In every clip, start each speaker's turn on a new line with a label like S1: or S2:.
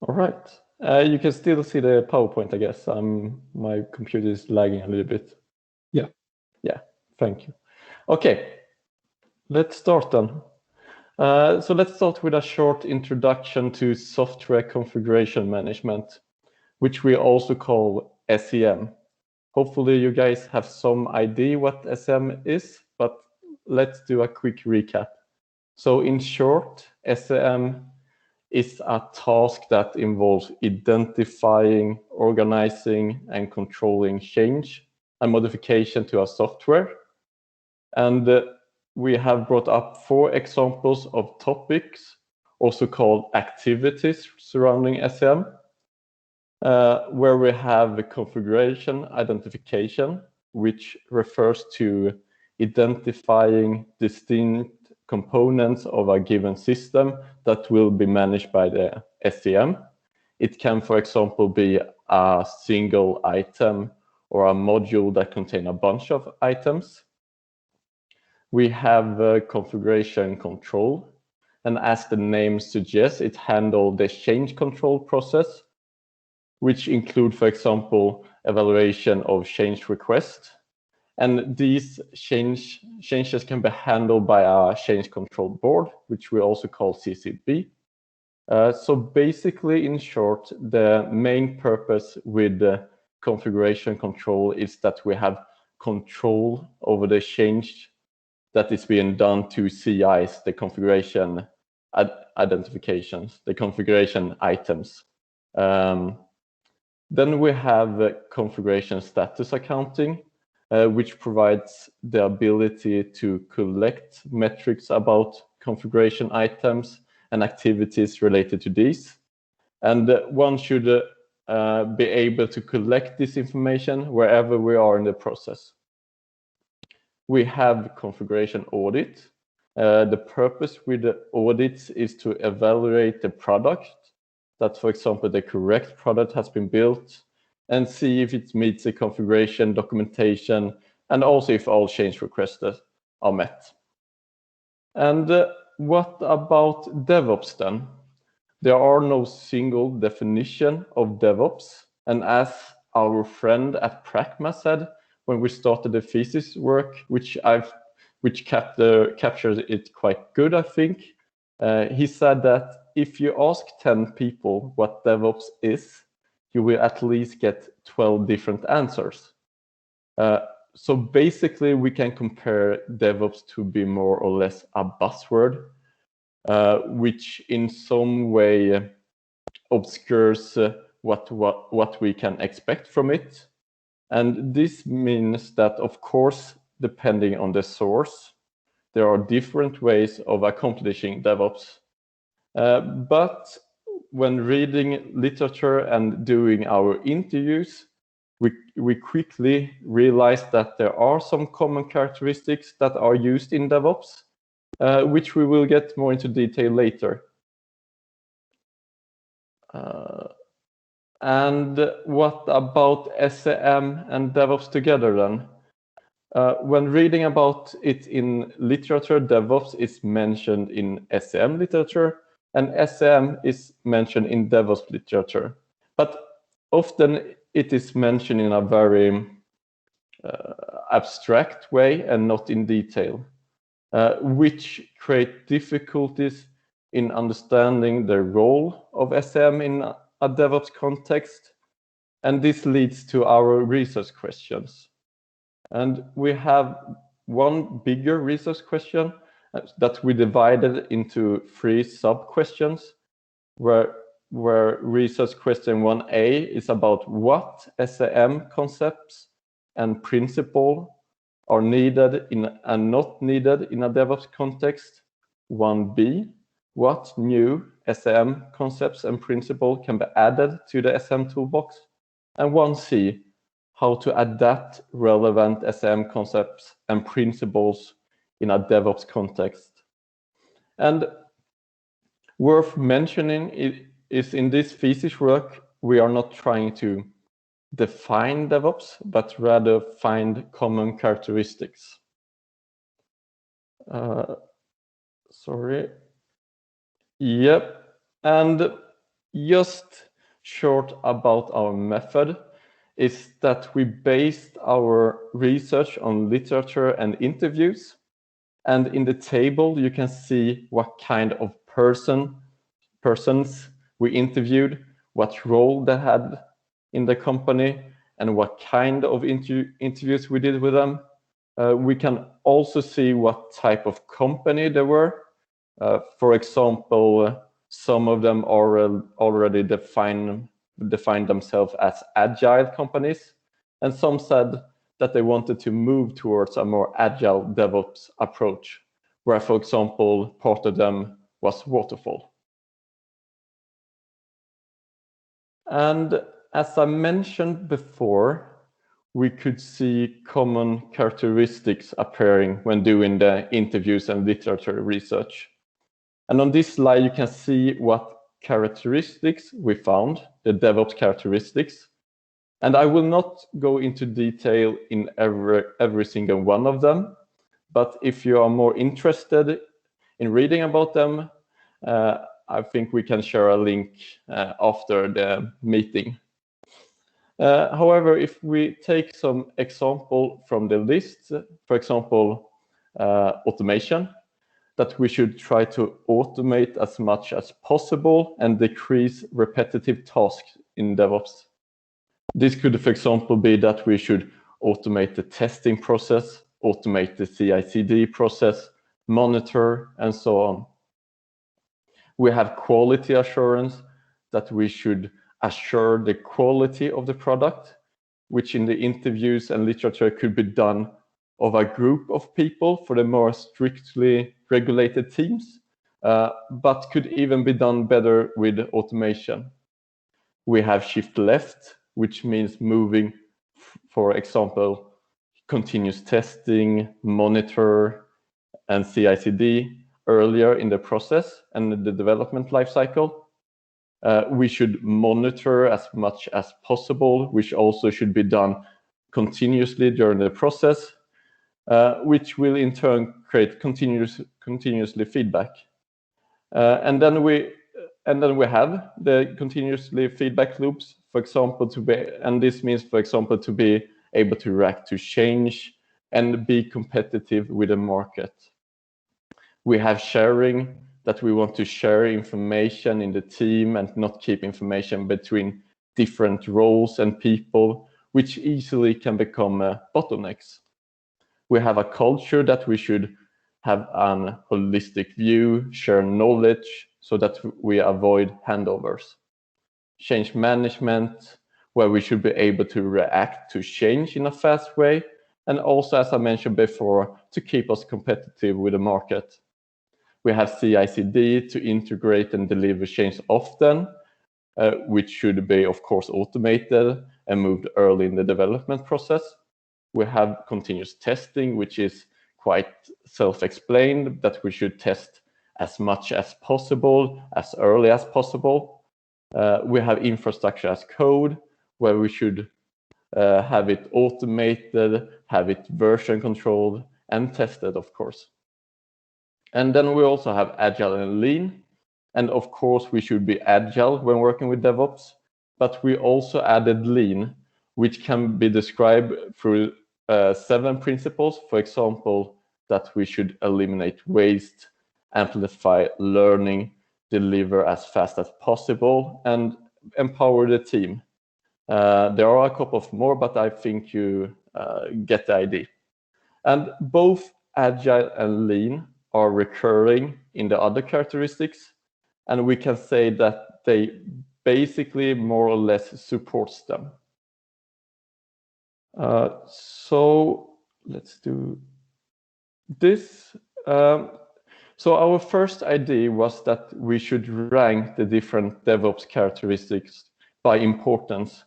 S1: All right. You can still see the PowerPoint, I guess. My computer is lagging a little bit.
S2: Yeah.
S1: Yeah, thank you. Okay, let's start then. So let's start with a short introduction to software configuration management, which we also call SEM. Hopefully you guys have some idea what SEM is, but let's do a quick recap. So in short, SEM is a task that involves identifying, organizing, and controlling change and modification to our software. And we have brought up 4 examples of topics, also called activities surrounding SEM, where we have the configuration identification, which refers to identifying distinct components of a given system that will be managed by the SEM. It can, for example, be a single item or a module that contains a bunch of items. We have configuration control, and as the name suggests, it handles the change control process, which include, for example, evaluation of change requests. And these changes can be handled by a change control board, which we also call CCB. So basically, in short, the main purpose with the configuration control is that we have control over the change that is being done to CIs, the configuration identifications, the configuration items. Then we have configuration status accounting, which provides the ability to collect metrics about configuration items and activities related to these. And one should be able to collect this information wherever we are in the process. We have configuration audit. The purpose with the audits is to evaluate the product, that, for example, the correct product has been built, and see if it meets the configuration documentation, and also if all change requests are met. And what about DevOps then? There are no single definition of DevOps, and as our friend at Pragma said when we started the thesis work, which captures it quite good, I think. He said that if you ask 10 people what DevOps is, you will at least get 12 different answers. So basically, we can compare DevOps to be more or less a buzzword, which in some way obscures what we can expect from it. And this means that, of course, depending on the source, there are different ways of accomplishing DevOps. But when reading literature and doing our interviews, we quickly realized that there are some common characteristics that are used in DevOps, which we will get more into detail later. And what about SEM and DevOps together then? When reading about it in literature, DevOps is mentioned in SEM literature, and SEM is mentioned in DevOps literature. But often it is mentioned in a very abstract way and not in detail, which create difficulties in understanding the role of SEM in a DevOps context. And this leads to our research questions. And we have one bigger research question that we divided into 3 sub-questions, where research question 1A is about what SEM concepts and principles are needed and not needed in a DevOps context. 1B, what new SEM concepts and principles can be added to the SEM toolbox? And 1C, how to adapt relevant SEM concepts and principles in a DevOps context. And worth mentioning is in this thesis work, we are not trying to define DevOps, but rather find common characteristics. Sorry. Yep. And just short about our method is that we based our research on literature and interviews. And in the table, you can see what kind of persons we interviewed, what role they had in the company, and what kind of interviews we did with them. We can also see what type of company they were. For example, some of them already defined themselves as agile companies, and some said that they wanted to move towards a more agile DevOps approach, where, for example, part of them was waterfall. And as I mentioned before, we could see common characteristics appearing when doing the interviews and literature research. And on this slide, you can see what characteristics we found, the DevOps characteristics. And I will not go into detail in every single one of them, but if you are more interested in reading about them, I think we can share a link after the meeting. However, if we take some example from the list, for example, automation, that we should try to automate as much as possible and decrease repetitive tasks in DevOps. This could, for example, be that we should automate the testing process, automate the CI/CD process, monitor, and so on. We have quality assurance, that we should assure the quality of the product, which in the interviews and literature could be done of a group of people for the more strictly regulated teams, but could even be done better with automation. We have shift left, which means moving, for example, continuous testing, monitor, and CI/CD earlier in the process and the development lifecycle. We should monitor as much as possible, which also should be done continuously during the process, which will in turn create continuously feedback. And then we have the continuously feedback loops, for example, and this means, for example, to be able to react to change and be competitive with the market. We have sharing, that we want to share information in the team and not keep information between different roles and people, which easily can become bottlenecks. We have a culture that we should have an holistic view, share knowledge, so that we avoid handovers. Change management, where we should be able to react to change in a fast way, and also, as I mentioned before, to keep us competitive with the market. We have CI/CD to integrate and deliver change often, which should be, of course, automated and moved early in the development process. We have continuous testing, which is quite self-explained, that we should test as much as possible, as early as possible. We have infrastructure as code, where we should have it automated, have it version controlled, and tested, of course. And then we also have agile and lean. And of course, we should be agile when working with DevOps, but we also added lean, which can be described through 7 principles. For example, that we should eliminate waste, amplify learning, deliver as fast as possible, and empower the team. There are a couple of more, but I think you get the idea. And both agile and lean are recurring in the other characteristics, and we can say that they basically more or less supports them. So let's do this. So our first idea was that we should rank the different DevOps characteristics by importance,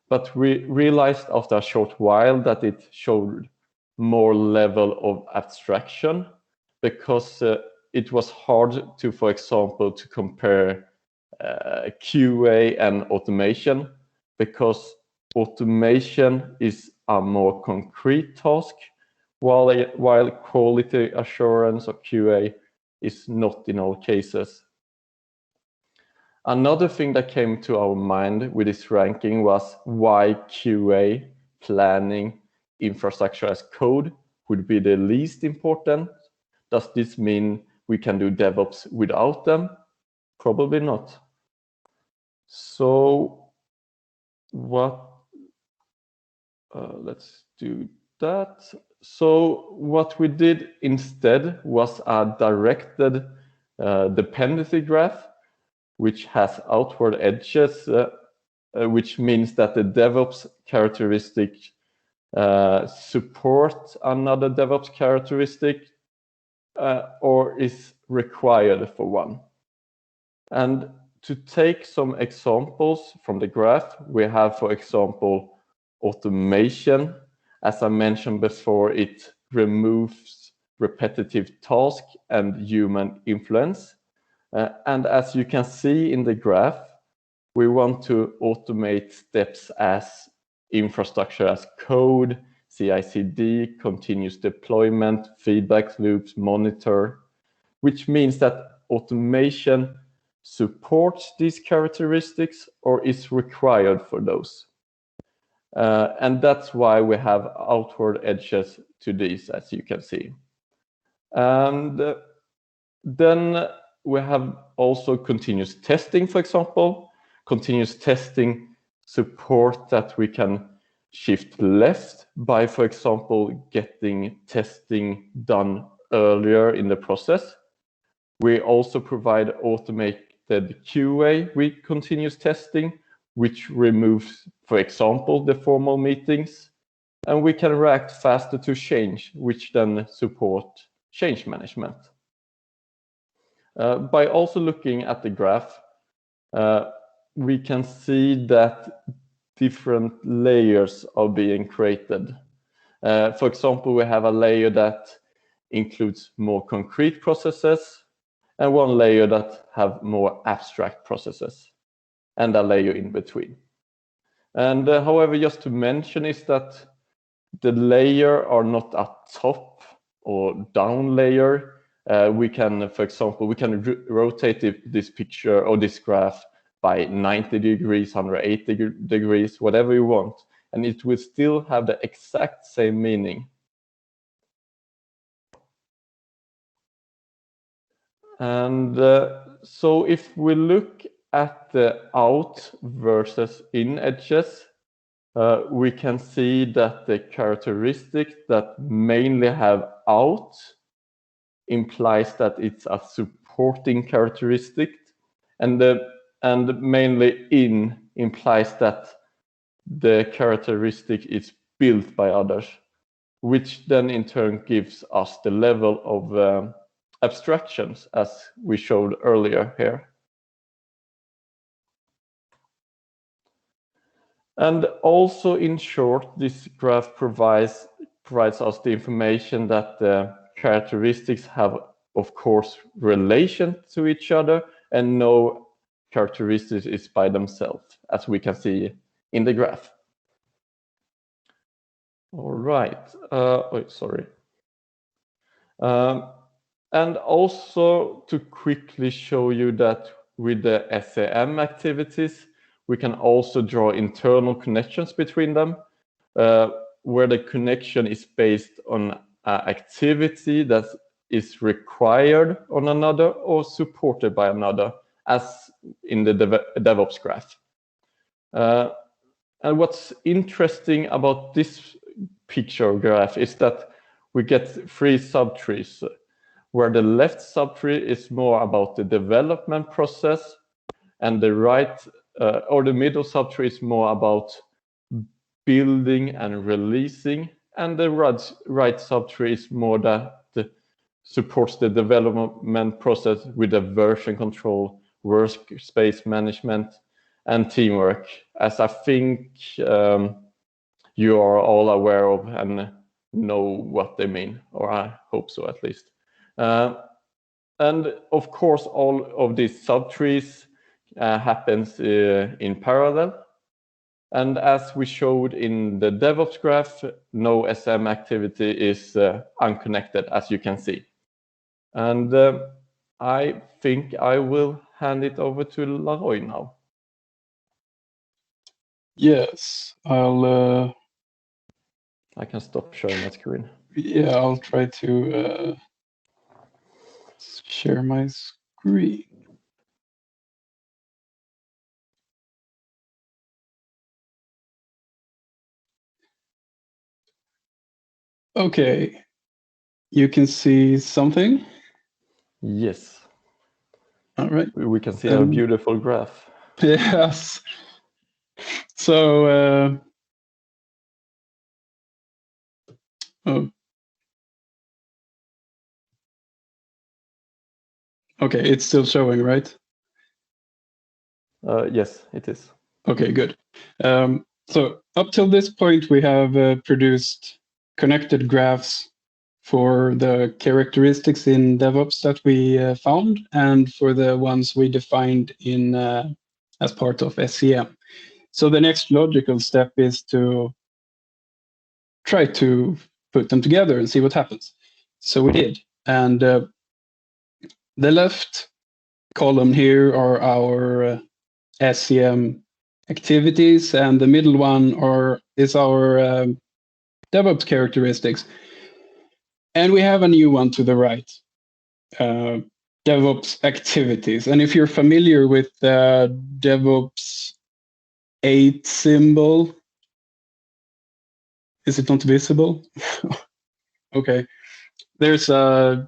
S1: but we realized after a short while that it showed more level of abstraction, because it was hard to, for example, to compare QA and automation, because automation is a more concrete task, while quality assurance or QA is not in all cases. Another thing that came to our mind with this ranking was why QA, planning, infrastructure as code would be the least important. Does this mean we can do DevOps without them? Probably not. So let's do that. So what we did instead was a directed dependency graph, which has outward edges, which means that the DevOps characteristic support another DevOps characteristic or is required for one. And to take some examples from the graph, we have, for example, automation. As I mentioned before, it removes repetitive tasks and human influence. And as you can see in the graph, we want to automate steps as infrastructure as code, CI/CD, continuous deployment, feedback loops, monitor, which means that automation supports these characteristics or is required for those. And that's why we have outward edges to these, as you can see. And then we have also continuous testing, for example. Continuous testing support that we can shift left by, for example, getting testing done earlier in the process. We also provide automated QA with continuous testing, which removes, for example, the formal meetings. And we can react faster to change, which then support change management. By also looking at the graph, we can see that different layers are being created. For example, we have a layer that includes more concrete processes and one layer that have more abstract processes and a layer in between. And however, just to mention is that the layer are not a top or down layer. We can, for example, we can rotate this picture or this graph by 90 degrees, 180 degrees, whatever you want, and it will still have the exact same meaning. And so if we look at the out versus in edges, we can see that the characteristic that mainly have out implies that it's a supporting characteristic, and mainly in implies that the characteristic is built by others, which then in turn gives us the level of abstractions as we showed earlier here. And also, in short, this graph provides us the information that the characteristics have, of course, relation to each other, and no characteristics is by themselves, as we can see in the graph. All right. Sorry. And also to quickly show you that with the SAM activities, we can also draw internal connections between them, where the connection is based on an activity that is required on another or supported by another, as in the DevOps graph. And what's interesting about this picture graph is that we get 3 subtrees, where the left subtree is more about the development process, and the right or the middle subtree is more about building and releasing, and the right subtree is more that supports the development process with the version control, workspace management, and teamwork, as I think you are all aware of and know what they mean, or I hope so at least. And of course, all of these subtrees happens in parallel. And as we showed in the DevOps graph, no SM activity is unconnected, as you can see. And I think I will hand it over to Laroy now.
S2: Yes, I
S1: can stop sharing my screen.
S2: Yeah, I'll try to share my screen. Okay, you can see something?
S1: Yes.
S2: All right.
S1: We can see a beautiful graph.
S2: Yes. So, oh. Okay, it's still showing, right?
S1: Yes, it is.
S2: Okay, good. So up till this point, we have produced connected graphs for the characteristics in DevOps that we found and for the ones we defined in as part of SCM. So the next logical step is to try to put them together and see what happens. So we did. And the left column here are our SCM activities, and the middle one is our DevOps characteristics. And we have a new one to the right, DevOps activities. And if you're familiar with the DevOps 8 symbol, is it not visible? Okay. There's an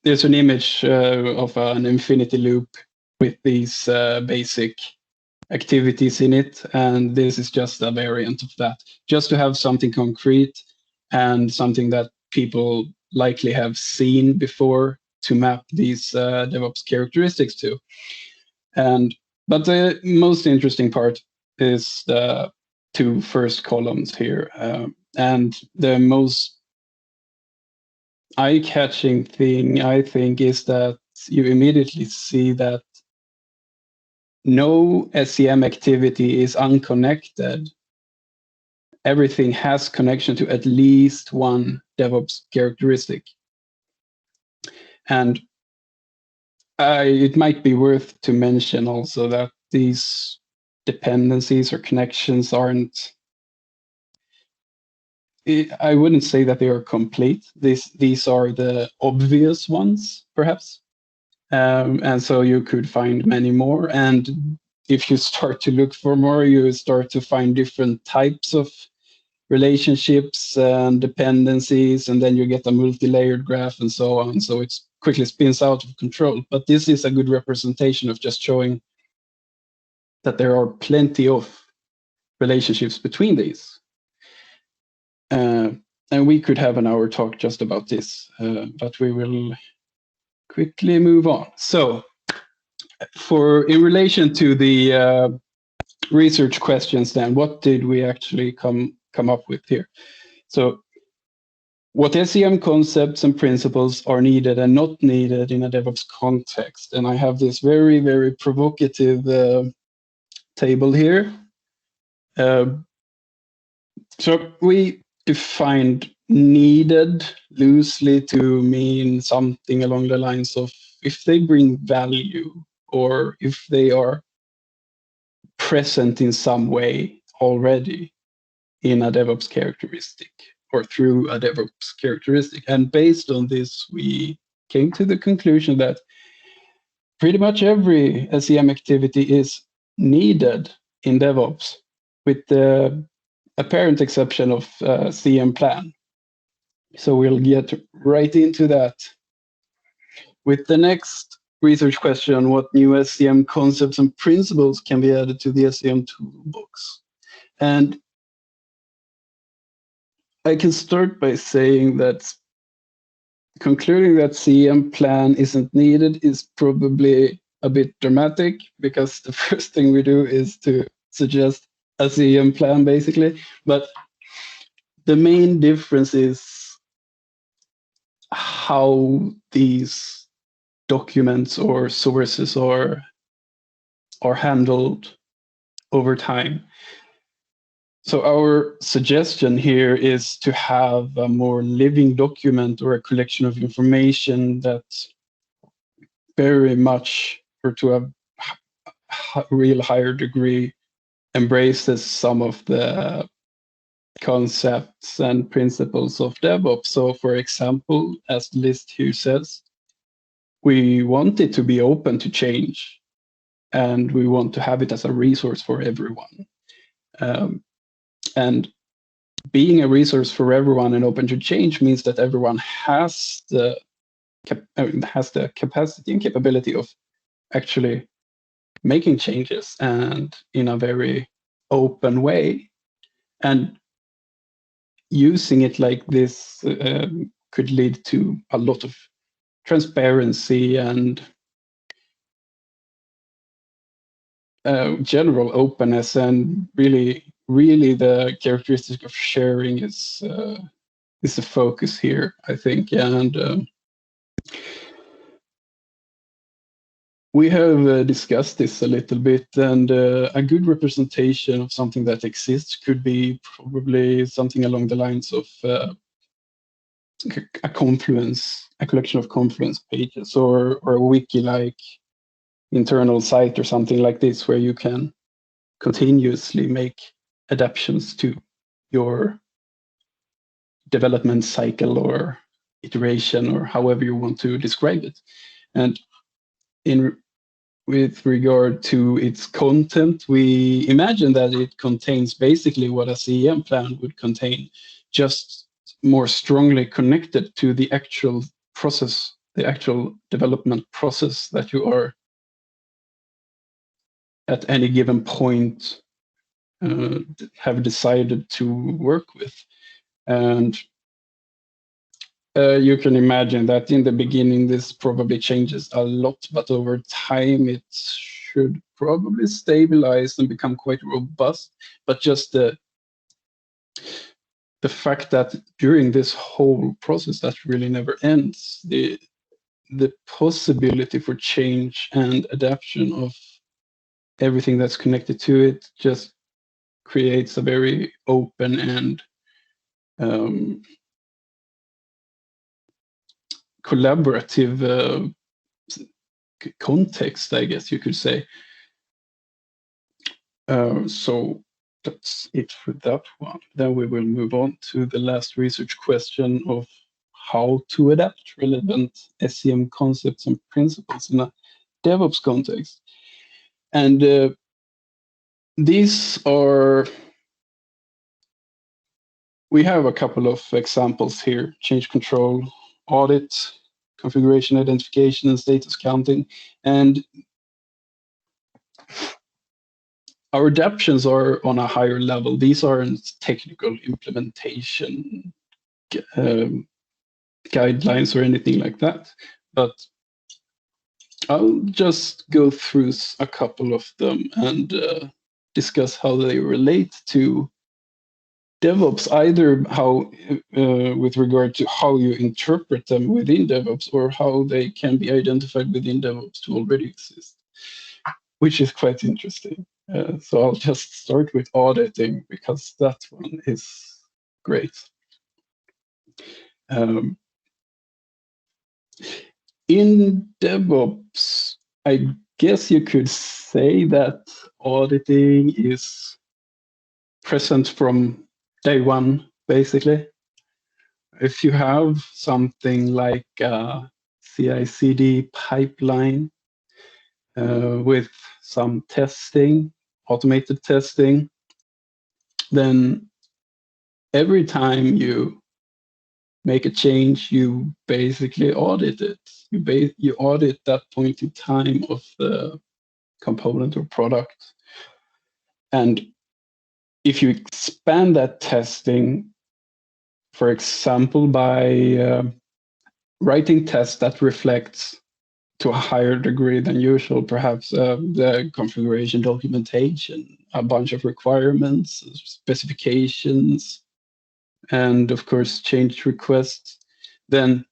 S2: image of an infinity loop with these basic activities in it, and this is just a variant of that, just to have something concrete and something that people likely have seen before to map these DevOps characteristics to. But the most interesting part is the two first columns here, and the most eye-catching thing, I think, is that you immediately see that no SCM activity is unconnected. Everything has connection to at least one DevOps characteristic. And it might be worth to mention also that these dependencies or connections aren't, I wouldn't say that they are complete. These are the obvious ones, perhaps. And so you could find many more. And if you start to look for more, you start to find different types of relationships and dependencies, and then you get a multi-layered graph and so on. So it quickly spins out of control. But this is a good representation of just showing that there are plenty of relationships between these. And we could have an hour talk just about this, but we will quickly move on. So in relation to the research questions, then what did we actually come up with here? So what SCM concepts and principles are needed and not needed in a DevOps context? And I have this very, very provocative table here. So we defined needed loosely to mean something along the lines of if they bring value or if they are present in some way already in a DevOps characteristic or through a DevOps characteristic. And based on this, we came to the conclusion that pretty much every SCM activity is needed in DevOps, with the apparent exception of CM plan. So we'll get right into that. With the next research question, what new SCM concepts and principles can be added to the SCM toolbox? And I can start by saying that concluding that CM plan isn't needed is probably a bit dramatic, because the first thing we do is to suggest a CM plan, basically. But the main difference is how these documents or sources are handled over time. So our suggestion here is to have a more living document or a collection of information that very much to a real higher degree embraces some of the concepts and principles of DevOps. So for example, as the list here says, we want it to be open to change, and we want to have it as a resource for everyone. And being a resource for everyone and open to change means that everyone has the capacity and capability of actually making changes, and in a very open way. And using it like this could lead to a lot of transparency and general openness, and really the characteristic of sharing is the focus here, I think. And we have discussed this a little bit, and a good representation of something that exists could be probably something along the lines of a collection of Confluence pages, or a wiki-like internal site or something like this, where you can continuously make adaptations to your development cycle or iteration, or however you want to describe it. And with regard to its content, we imagine that it contains basically what a CEM plan would contain, just more strongly connected to the actual process, the actual development process that you are at any given point have decided to work with. And you can imagine that in the beginning, this probably changes a lot, but over time, it should probably stabilize and become quite robust. But just the fact that during this whole process that really never ends, the possibility for change and adaptation of everything that's connected to it just creates a very open and collaborative context, I guess you could say. So that's it for that one. Then we will move on to the last research question of how to adapt relevant SCM concepts and principles in a DevOps context. And these are, we have a couple of examples here: change control, audit, configuration identification, and status counting. And our adaptations are on a higher level. These aren't technical implementation guidelines or anything like that, but I'll just go through a couple of them and discuss how they relate to DevOps, either how with regard to how you interpret them within DevOps, or how they can be identified within DevOps to already exist, which is quite interesting. So I'll just start with auditing, because that one is great. In DevOps, I guess you could say that auditing is present from day one, basically. If you have something like a CI/CD pipeline with some testing, automated testing, then every time you make a change, you basically audit it. You audit that point in time of the component or product. And if you expand that testing, for example, by writing tests that reflects to a higher degree than usual, perhaps the configuration documentation, a bunch of requirements, specifications, and of course change requests, then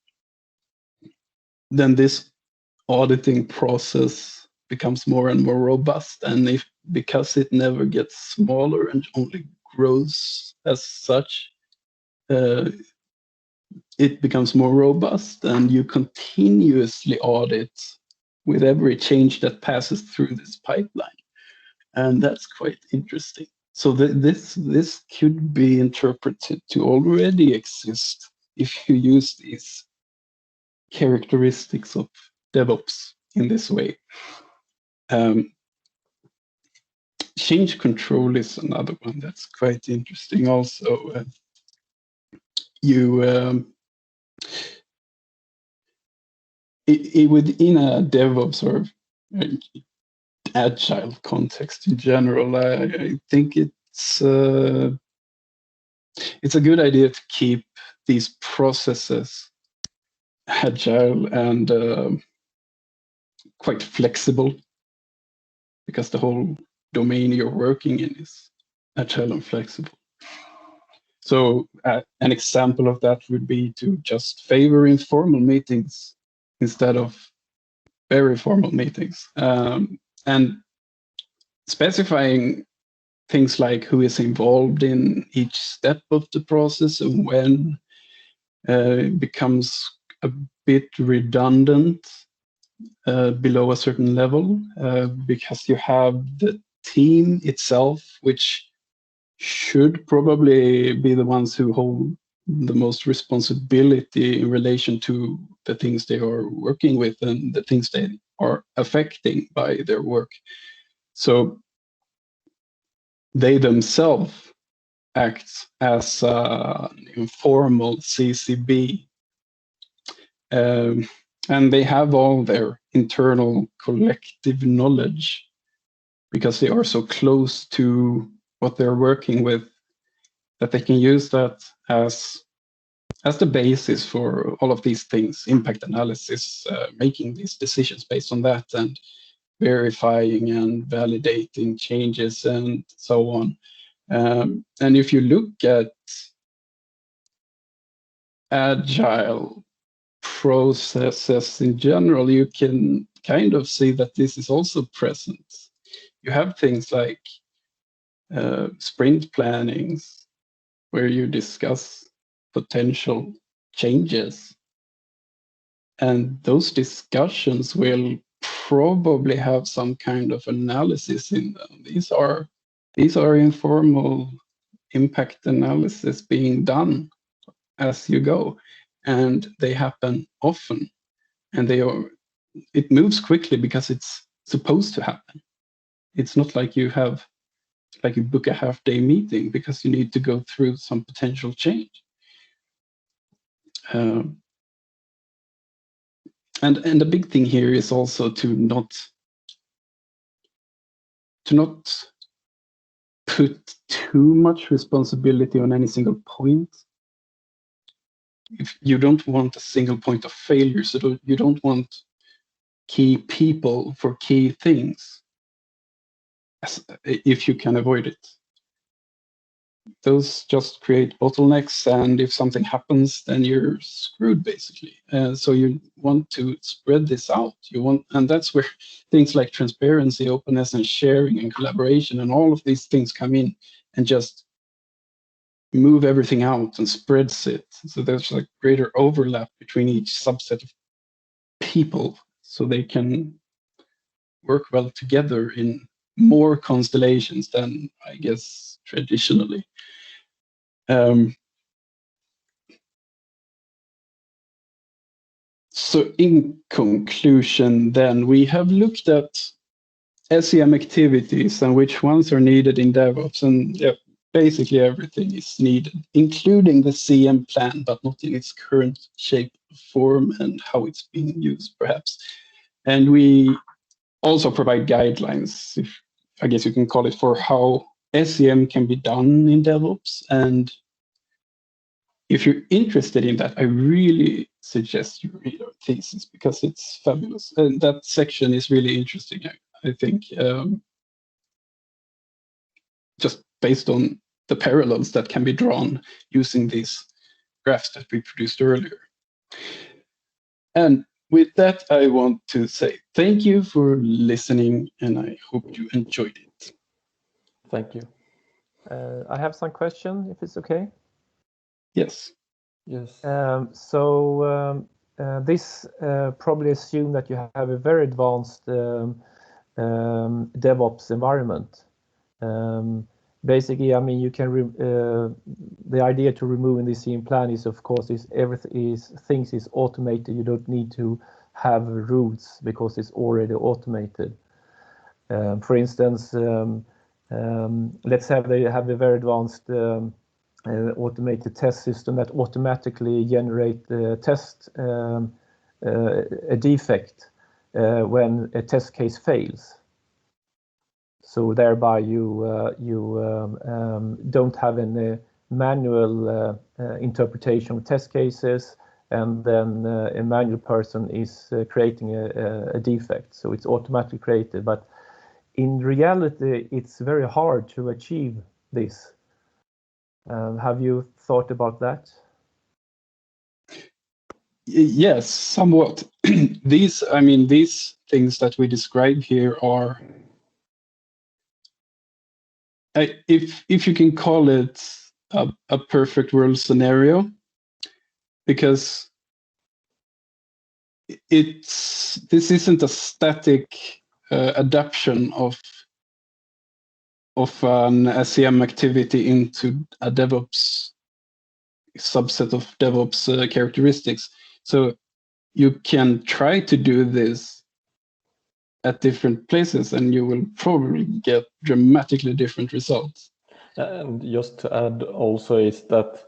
S2: this auditing process becomes more and more robust. And because it never gets smaller and only grows as such, it becomes more robust, and you continuously audit with every change that passes through this pipeline. And that's quite interesting. So this could be interpreted to already exist if you use these characteristics of DevOps in this way. Change control is another one that's quite interesting also. Within a DevOps or agile context in general, I think it's a good idea to keep these processes agile and quite flexible, because the whole domain you're working in is agile and flexible. So an example of that would be to just favor informal meetings instead of very formal meetings, and specifying things like who is involved in each step of the process and when becomes a bit redundant below a certain level, because you have the team itself, which should probably be the ones who hold the most responsibility in relation to the things they are working with and the things they are affecting by their work. So they themselves act as an informal CCB, and they have all their internal collective knowledge because they are so close to what they're working with that they can use that as the basis for all of these things, impact analysis, making these decisions based on that, and verifying and validating changes and so on. And if you look at agile processes in general, you can kind of see that this is also present. You have things like sprint plannings, where you discuss potential changes. And those discussions will probably have some kind of analysis in them. These are informal impact analysis being done as you go, and they happen often, and it moves quickly because it's supposed to happen. It's not like you book a half-day meeting because you need to go through some potential change. And the big thing here is also to not put too much responsibility on any single point. If you don't want a single point of failure, so you don't want key people for key things, if you can avoid it. Those just create bottlenecks, and if something happens, then you're screwed, basically. So you want to spread this out. And that's where things like transparency, openness, and sharing, and collaboration, and all of these things come in and just move everything out and spreads it. So there's like greater overlap between each subset of people, so they can work well together in more constellations than, I guess, traditionally. So in conclusion, then, we have looked at SEM activities and which ones are needed in DevOps, and basically everything is needed, including the CM plan, but not in its current shape, form, and how it's being used, perhaps. And we also provide guidelines, I guess you can call it, for how SEM can be done in DevOps. And if you're interested in that, I really suggest you read our thesis, because it's fabulous. And that section is really interesting, I think, just based on the parallels that can be drawn using these graphs that we produced earlier. And with that, I want to say thank you for listening, and I hope you enjoyed it.
S1: Thank you.
S3: I have some question, if it's okay.
S2: Yes.
S1: Yes.
S3: this probably assume that you have a very advanced DevOps environment. Basically, I mean, you can the idea to removing the scene plan is, of course, is things is automated. You don't need to have rules because it's already automated. For instance, let's say they have a very advanced automated test system that automatically generate the test a defect when a test case fails. So thereby you don't have any manual interpretation of test cases, and then a manual person is creating a defect. So it's automatically created, but in reality, it's very hard to achieve this. Have you thought about that?
S2: Yes, somewhat. These things that we describe here are, if you can call it a perfect world scenario, because this isn't a static adaptation of an SCM activity into a DevOps subset of DevOps characteristics. So you can try to do this at different places, and you will probably get dramatically different results.
S1: And just to add also is that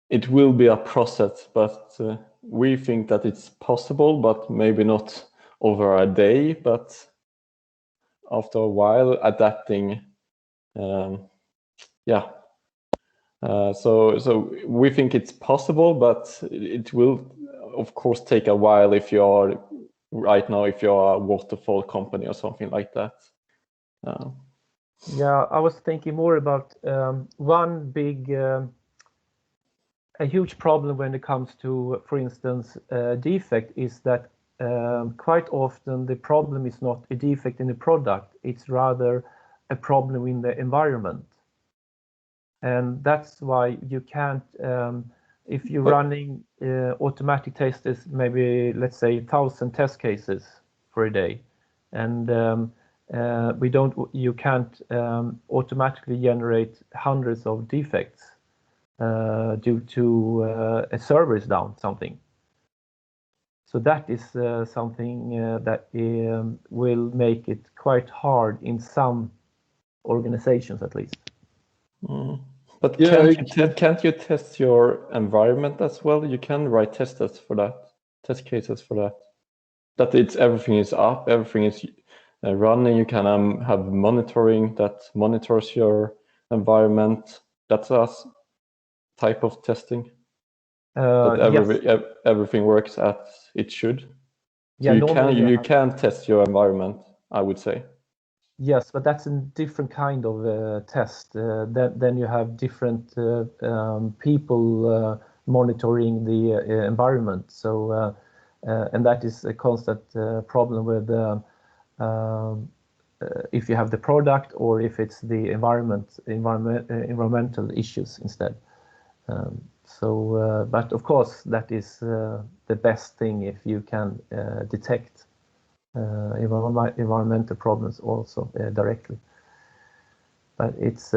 S1: it will be a process, but we think that it's possible, but maybe not over a day, but after a while adapting. So we think it's possible, but it will, of course, take a while if you are a waterfall company or something like that.
S3: Yeah, I was thinking more about one big, a huge problem when it comes to, for instance, defect is that quite often the problem is not a defect in the product, it's rather a problem in the environment. And that's why you can't, if you're running automatic tests, maybe let's say 1,000 test cases for a day, and you can't automatically generate hundreds of defects due to a server is down, something. So that is something that will make it quite hard in some organizations, at least.
S1: But yeah, can't you test your environment as well? You can write test cases for that. That everything is up, everything is running. You can have monitoring that monitors your environment. That's a type of testing. That everything works as it should. So yeah, you can test your environment, I would say.
S3: Yes, but that's a different kind of test. Then you have different people monitoring the environment. So, and that is a constant problem with if you have the product or if it's the environmental issues instead. But of course, that is the best thing if you can detect environmental problems also directly. But it's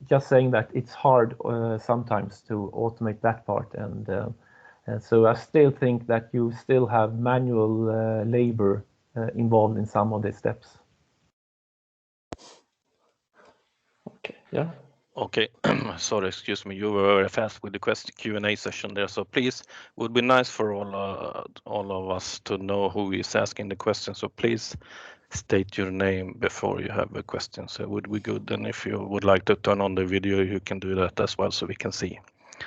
S3: just saying that it's hard sometimes to automate that part, and so I still think that you still have manual labor involved in some of the steps.
S1: Okay. Yeah.
S4: Okay, sorry, excuse me. You were very fast with the Q&A session there, so please, it would be nice for all of us to know who is asking the question. So please state your name before you have a question. So it would be good. And if you would like to turn on the video, you can do that as well, so we can see.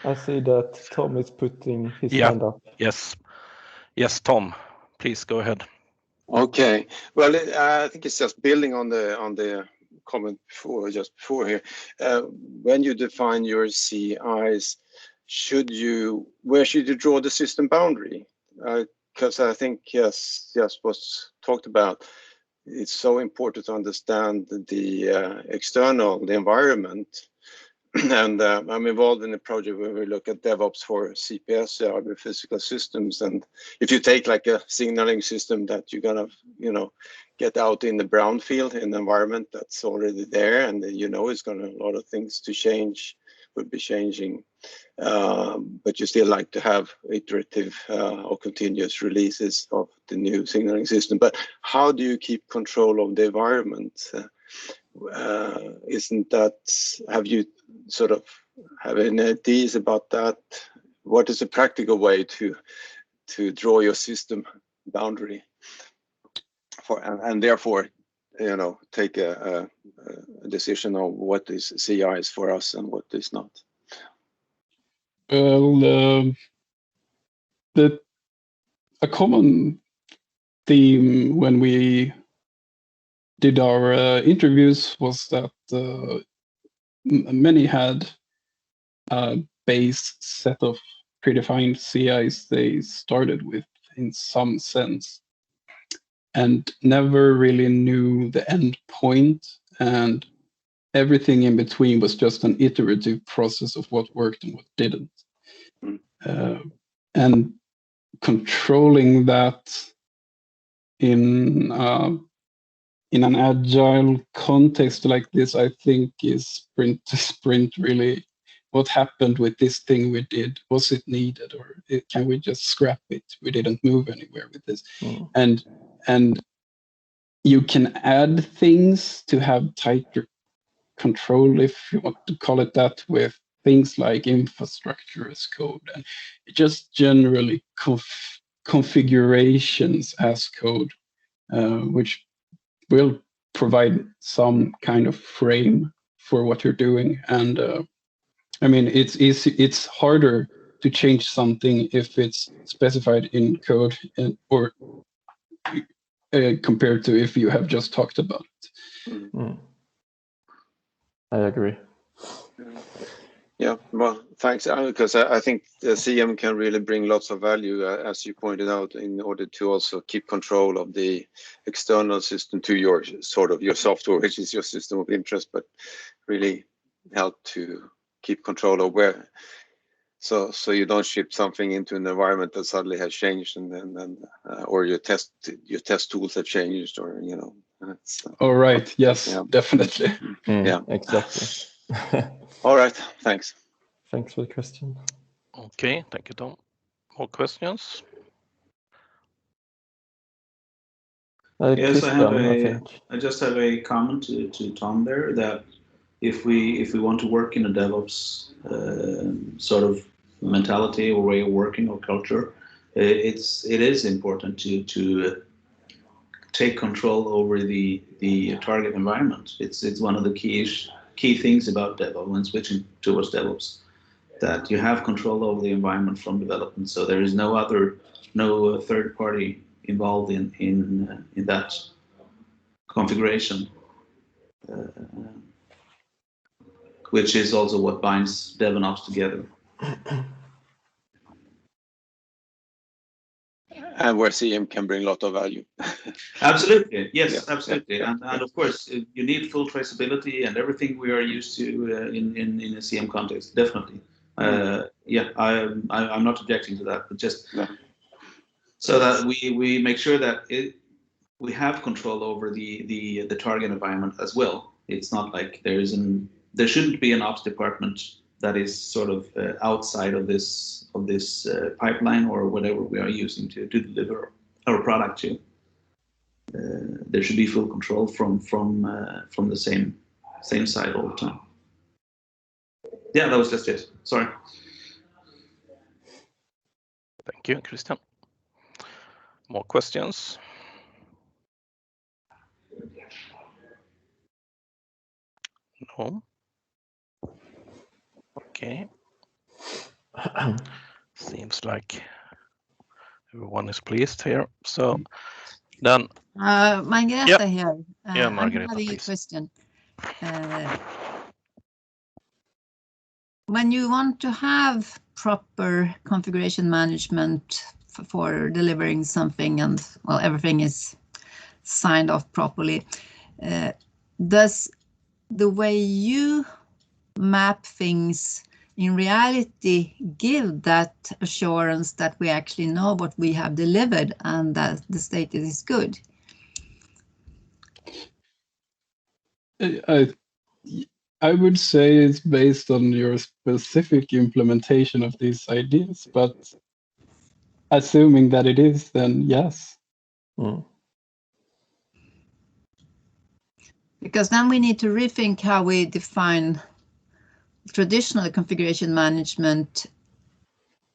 S1: I see that Tom is putting his hand up.
S4: Yes, Tom, please go ahead.
S5: Okay. Well, I think it's just building on the comment just before here. When you define your CIs, where should you draw the system boundary? Because I think yes, what's talked about. It's so important to understand the environment, and I'm involved in a project where we look at DevOps for CPS, other physical systems. And if you take like a signaling system that you're gonna, get out in the brownfield, in the environment that's already there, and it's gonna a lot of things to change, would be changing. But you still like to have iterative or continuous releases of the new signaling system. But how do you keep control of the environment? Isn't that, have you sort of have any ideas about that? What is a practical way to draw your system boundary for, and therefore, take a decision on what is CI is for us and what is not?
S2: Well, a common theme when we did our interviews was that many had a base set of predefined CIs they started with in some sense, and never really knew the end point, and everything in between was just an iterative process of what worked and what didn't. And controlling that in an agile context like this, I think is sprint to sprint really. What happened with this thing we did? Was it needed, or can we just scrap it? We didn't move anywhere with this. And you can add things to have tighter control, if you want to call it that, with things like infrastructure as code, and just generally configurations as code, which will provide some kind of frame for what you're doing. And I mean, it's harder to change something if it's specified in code, or compared to if you have just talked about it.
S1: I agree.
S5: Yeah, well, thanks, because I think the CM can really bring lots of value, as you pointed out, in order to also keep control of the external system to your software, which is your system of interest, but really help to keep control of where, so you don't ship something into an environment that suddenly has changed, and then or your test tools have changed, or
S2: All right. Yes,
S5: yeah.
S2: Definitely.
S5: Yeah,
S1: exactly.
S5: All right, thanks.
S1: Thanks for the question.
S4: Okay, thank you, Tom. More questions?
S6: Yes,
S1: Christian,
S6: I just have a comment to Tom there, that if we want to work in a DevOps sort of mentality or way of working or culture, it is important to take control over the target environment. It's one of the key things about DevOps when switching towards DevOps, that you have control over the environment from development. So there is no third party involved in that configuration, which is also what binds Dev and Ops together.
S5: And where CM can bring a lot of value.
S6: Absolutely, yes,
S5: Yeah,
S6: absolutely,
S5: yeah,
S6: and of course you need full traceability and everything we are used to in a CM context. Definitely, yeah, I'm not objecting to that, but just so that we make sure that we have control over the target environment as well. It's not like there shouldn't be an ops department that is sort of outside of this pipeline or whatever we are using to deliver our product to. There should be full control from the same side all the time. Yeah, that was just it. Sorry.
S4: Thank you, Christian. More questions? No. Okay. Seems like everyone is pleased here. So then,
S7: Margareta here.
S4: Yeah, Margareta,
S7: I'm having
S4: please.
S7: a question. When you want to have proper configuration management for delivering something, and well, everything is signed off properly, does the way you map things in reality give that assurance that we actually know what we have delivered and that the status is good?
S2: I would say it's based on your specific implementation of these ideas, but assuming that it is, then yes.
S7: Because then we need to rethink how we define traditional configuration management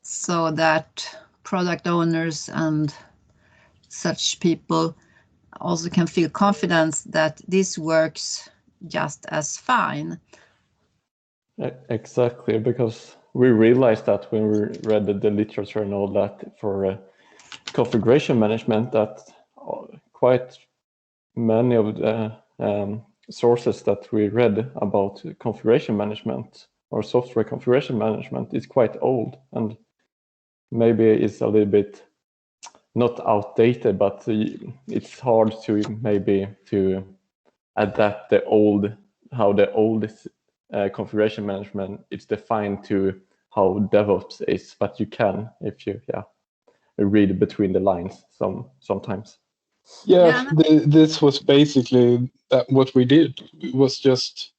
S7: so that product owners and such people also can feel confidence that this works just as fine.
S1: Exactly, because we realized that when we read the literature and all that for configuration management, that quite many of the sources that we read about configuration management or software configuration management is quite old, and maybe it's a little bit not outdated, but it's hard to maybe to adapt the old, how the old configuration management is defined to how DevOps is, but you can if you read between the lines sometimes.
S2: Yeah, this was basically what we did. It was just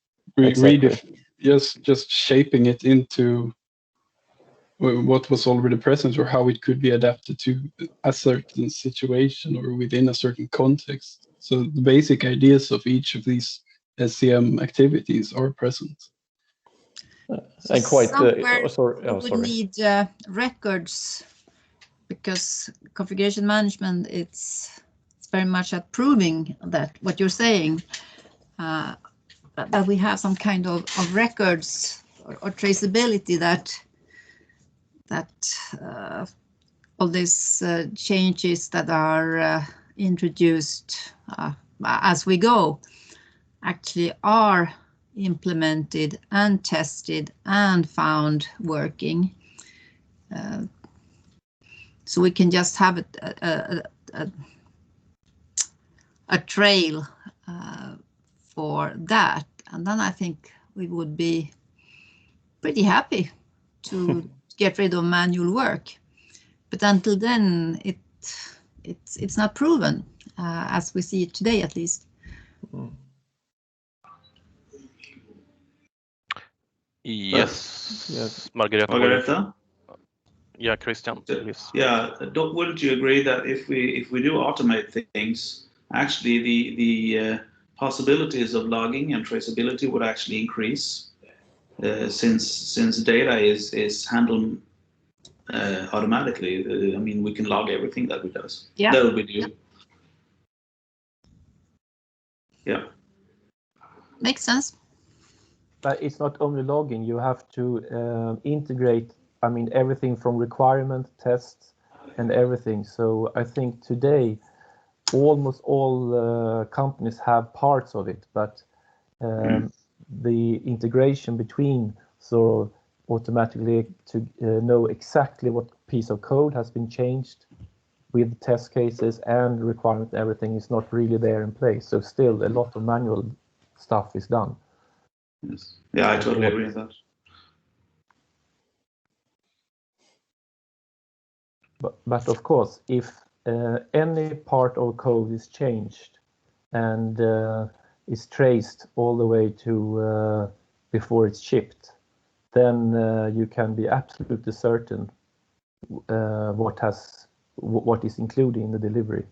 S2: just shaping it into what was already present or how it could be adapted to a certain situation or within a certain context. So the basic ideas of each of these SCM activities are present.
S1: And quite
S7: would need records, because configuration management it's very much at proving that what you're saying, that we have some kind of records or traceability that all these changes that are introduced as we go actually are implemented and tested and found working. So we can just have a trail for that, and then I think we would be pretty happy to get rid of manual work. But until then, it's not proven as we see it today, at least.
S4: Yes. Margareta.
S6: Margareta?
S4: Yeah, Christian, please.
S6: Yeah, wouldn't you agree that if we do automate things, actually the possibilities of logging and traceability would actually increase, since data is handled automatically. I mean, we can log everything that we do.
S7: Yeah.
S6: That we do. Yeah.
S7: Makes sense.
S3: But it's not only logging. You have to integrate, I mean, everything from requirement tests and everything. So I think today almost all companies have parts of it, but the integration between, so automatically to know exactly what piece of code has been changed with test cases and requirement, everything is not really there in place. So still a lot of manual stuff is done.
S6: Yes. Yeah, I totally agree with that.
S3: But of course, if any part of code is changed and is traced all the way to before it's shipped, then you can be absolutely certain what is included in the delivery.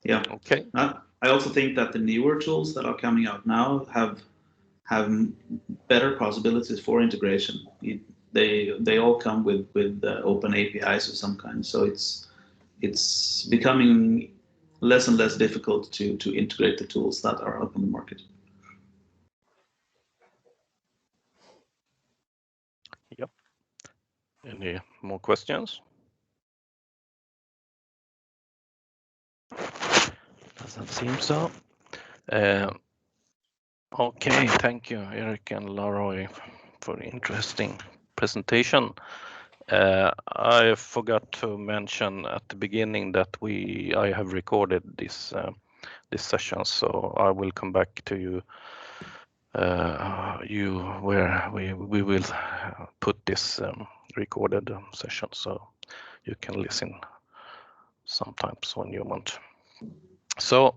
S6: Yeah.
S4: Okay.
S6: I also think that the newer tools that are coming out now have better possibilities for integration. They all come with open APIs of some kind, so it's becoming less and less difficult to integrate the tools that are out on the market.
S4: Yep. Any more questions? Doesn't seem so. Okay, thank you, Eric and Laroy, for the interesting presentation. I forgot to mention at the beginning that I have recorded this session, so I will come back to you where we will put this recorded session, so you can listen sometimes when you want. So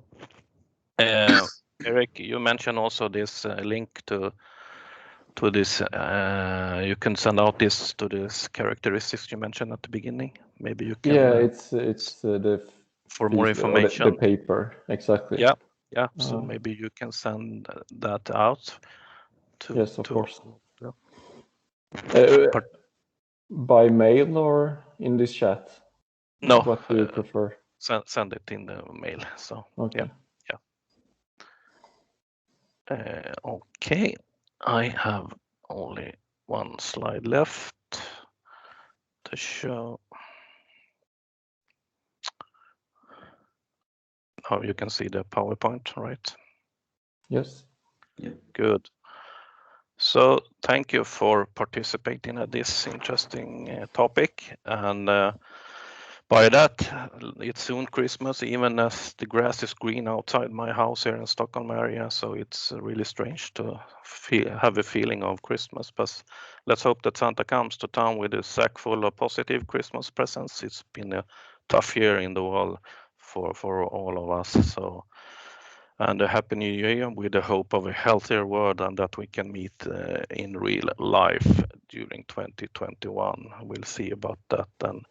S4: Eric, you mentioned also this link to this. You can send out this to this characteristics you mentioned at the beginning. Maybe you can.
S1: Yeah, it's the
S4: for more information.
S1: The paper, exactly.
S4: Yeah. So maybe you can send that out.
S1: Yes, of course.
S4: Yeah.
S1: By mail or in this chat?
S4: No.
S1: What do you prefer?
S4: Send it in the mail. So
S1: okay.
S4: Yeah. Okay. I have only one slide left to show. Now you can see the PowerPoint, right?
S1: Yes.
S6: Yeah.
S4: Good. So thank you for participating at this interesting topic. And by that, it's soon Christmas, even as the grass is green outside my house here in Stockholm area. So it's really strange to have a feeling of Christmas. But let's hope that Santa comes to town with a sack full of positive Christmas presents. It's been a tough year in the world for all of us. So, and a happy new year with the hope of a healthier world and that we can meet in real life during 2021. We'll see about that. And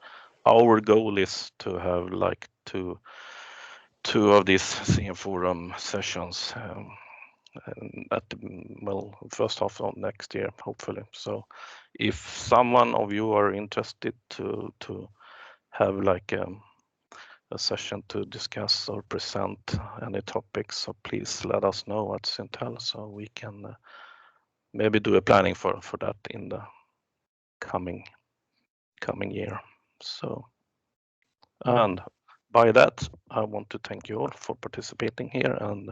S4: our goal is to have like two of these CM Forum sessions at the first half of next year, hopefully. So if someone of you are interested to have like a session to discuss or present any topics, so please let us know at Syntel so we can maybe do a planning for that in the coming year. So, and by that, I want to thank you all for participating here and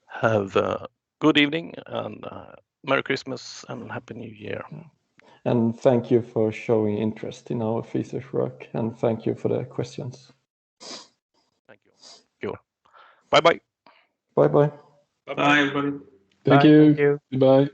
S4: have a good evening and Merry Christmas and Happy New Year.
S1: And thank you for showing interest in our research work, and thank you for the questions.
S4: Thank you. Bye-bye.
S1: Bye-bye.
S6: Bye, everybody.
S2: Thank you. Goodbye.